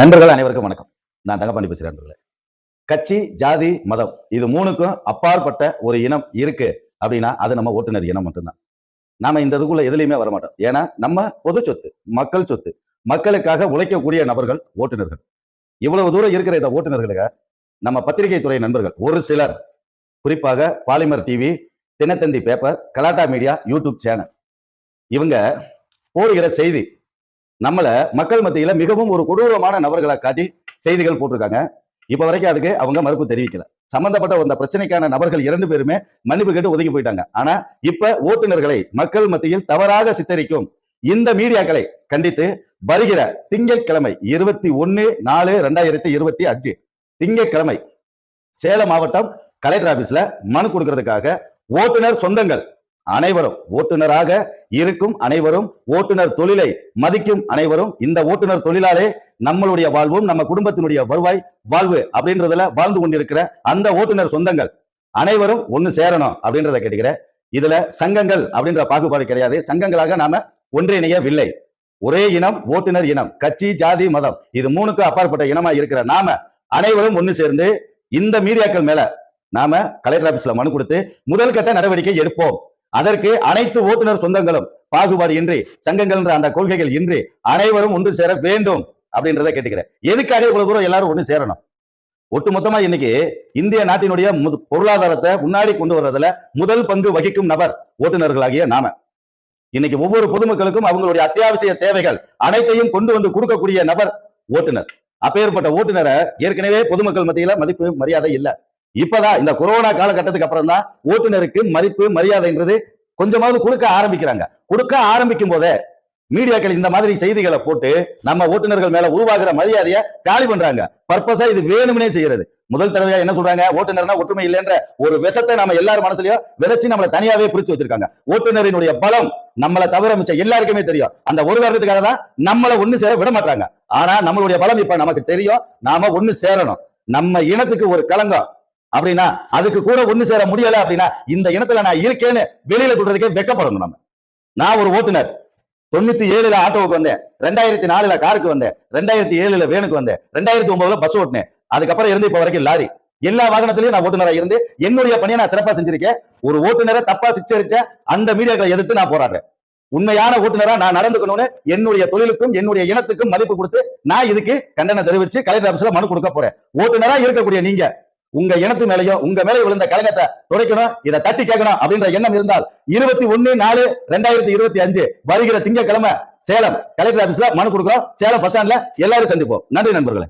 நண்பர்கள் அனைவருக்கும் வணக்கம். நான் தங்கப்பாண்டி பேசுறேன். நண்பர்களே, கட்சி, ஜாதி, மதம் இது மூணுக்கும் அப்பாற்பட்ட ஒரு இனம் இருக்கு அப்படின்னா அது நம்ம ஓட்டுநர் இனம் மட்டும்தான். நாம இந்த இதுக்குள்ள எதுலையுமே வரமாட்டோம். ஏன்னா நம்ம பொது சொத்து, மக்கள் சொத்து, மக்களுக்காக உழைக்கக்கூடிய நபர்கள் ஓட்டுநர்கள். இவ்வளவு தூரம் இருக்கிற இந்த ஓட்டுநர்களுக்கு நம்ம பத்திரிகை துறை நண்பர்கள் ஒரு சிலர், குறிப்பாக பாலிமர் டிவி, தினத்தந்தி பேப்பர், கலாட்டா மீடியா, யூடியூப் சேனல், இவங்க போடுகிற செய்தி நம்மள மக்கள் மத்தியில மிகவும் ஒரு கொடூரமான நபர்களை காட்டி செய்திகள் போட்டிருக்காங்க. இப்ப வரைக்கும் அதுக்கு அவங்க மறுப்பு தெரிவிக்கல. சம்பந்தப்பட்ட அந்த பிரச்சனைக்கான நபர்கள் 2 பேருமே மன்னிப்பு கேட்டு ஒதுங்கி போயிட்டாங்க. ஆனா இப்ப ஓட்டுநர்களை மக்கள் மத்தியில் தவறாக சித்தரிக்கும் இந்த மீடியாக்களை கண்டித்து வருகிற திங்கட்கிழமை 21/4/2025 திங்கட்கிழமை சேலம் மாவட்டம் கலெக்டர் ஆபீஸ்ல மனு கொடுக்கிறதுக்காக ஓட்டுநர் சொந்தங்கள் அனைவரும், ஓட்டுநராக இருக்கும் அனைவரும், ஓட்டுநர் தொழிலை மதிக்கும் அனைவரும், இந்த ஓட்டுநர் தொழிலாலே நம்மளுடைய வாழ்வும் நம்ம குடும்பத்தினுடைய வருவாய் வாழ்வு அப்படின்றதுல வாழ்ந்து கொண்டிருக்கிற அந்த ஓட்டுநர் சொந்தங்கள் அனைவரும் ஒண்ணு சேரணும் அப்படின்றத கேட்டுக்கிறேன். இதுல சங்கங்கள் அப்படின்ற பாகுபாடு கிடையாது. சங்கங்களாக நாம ஒன்றிணையவில்லை. ஒரே இனம், ஓட்டுநர் இனம். கட்சி, ஜாதி, மதம் இது மூணுக்கும் அப்பாற்பட்ட இனமா இருக்கிற நாம அனைவரும் ஒண்ணு சேர்ந்து இந்த மீடியாக்கள் மேல நாம கலெக்டர் ஆபீஸ்ல மனு கொடுத்து முதல் கட்ட நடவடிக்கை எடுப்போம். அதற்கு அனைத்து ஓட்டுநர் சொந்தங்களும் பாகுபாடு இன்றி, சங்கங்கள் அந்த கொள்கைகள் இன்றி அனைவரும் ஒன்று சேர வேண்டும் அப்படின்றத கேட்டுக்கிறேன். எதுக்காக இவ்வளவு தூரம் எல்லாரும் ஒன்று சேரணும்? ஒட்டுமொத்தமா இன்னைக்கு இந்திய நாட்டினுடைய பொருளாதாரத்தை முன்னாடி கொண்டு வர்றதுல முதல் பங்கு வகிக்கும் நபர் ஓட்டுநர்களாகிய நாம. இன்னைக்கு ஒவ்வொரு பொதுமக்களுக்கும் அவங்களுடைய அத்தியாவசிய தேவைகள் அனைத்தையும் கொண்டு வந்து கொடுக்கக்கூடிய நபர் ஓட்டுநர். அப்பேற்பட்ட ஓட்டுநரை ஏற்கனவே பொதுமக்கள் மத்தியில மதிப்பு மரியாதை இல்லை. இப்பதான் இந்த கொரோனா காலகட்டத்துக்கு அப்புறம் தான் ஓட்டுநருக்கு மதிப்பு மரியாதைன்றது கொஞ்சமாவது கொடுக்க ஆரம்பிக்கிறாங்க. கொடுக்க ஆரம்பிக்கும் போதே மீடியாக்கள் இந்த மாதிரி செய்திகளை போட்டு நம்ம ஓட்டுநர்கள் மேல உருவாகிற மரியாதையை காலி பண்றாங்க. பர்பஸா இது வேணும்னே செய்யறது. முதல் தடவையா என்ன சொல்றாங்க? ஓட்டுநர்னா ஒற்றுமை இல்லைன்ற ஒரு விஷத்தை நம்ம எல்லாரும் மனசுலயோ விதைச்சு நம்மளை தனியாவே பிரிச்சு வச்சிருக்காங்க. ஓட்டுநரினுடைய பலம் நம்மளை தவிர மிச்சம் எல்லாருக்குமே தெரியும். அந்த ஒரு காரணத்துக்காக தான் நம்மளை ஒண்ணு சேர விட மாட்டாங்க. ஆனா நம்மளுடைய பலம் இப்ப நமக்கு தெரியும். நாம ஒண்ணு சேரணும். நம்ம இனத்துக்கு ஒரு களங்கம் அப்படின்னா அதுக்கு கூட ஒண்ணு சேர முடியல அப்படின்னா இந்த இனத்துல நான் இருக்கேன்னு வெளியில சொல்றதுக்கே வெக்கப்படணும். நான் ஒரு ஓட்டுநர். 97ல ஆட்டோவுக்கு வந்தேன், 2004ல காருக்கு வந்தேன், 2007ல வேனுக்கு வந்தேன், 2009ல பஸ் ஓட்டினேன். அதுக்கப்புறம் இருந்து இப்ப வரைக்கும் லாரி. எல்லா வாகனத்திலையும் நான் ஓட்டுநரா இருந்து என்னுடைய பணியை நான் சிறப்பா செஞ்சிருக்கேன். ஒரு ஓட்டுநரை தப்பா சிக்ஷரிச்ச அந்த மீடியாக்களை எதிர்த்து நான் போராடுறேன். உண்மையான ஓட்டுநரா நான் நடந்துக்கணும்னு என்னுடைய தொழிலுக்கும் என்னுடைய இனத்துக்கும் மதிப்பு கொடுத்து நான் இதுக்கு கண்டனம் தெரிவிச்சு கலெக்டர் ஆபீஸ்ல மனு கொடுக்க போறேன். ஓட்டுநரா இருக்கக்கூடிய நீங்க உங்க இனத்து மேலேயோ உங்க மேலே விழுந்த கலங்கத்தை துடைக்கணும், இதை தட்டி கேட்கணும் அப்படின்ற எண்ணம் இருந்தால் 21/4/2025 வருகிற திங்கட்கிழமை சேலம் கலெக்டர் ஆபீஸ்ல மனு கொடுக்கிறோம். சேலம் பஸ் ஸ்டாண்ட்ல எல்லாரும் சந்திப்போம். நன்றி நண்பர்களே.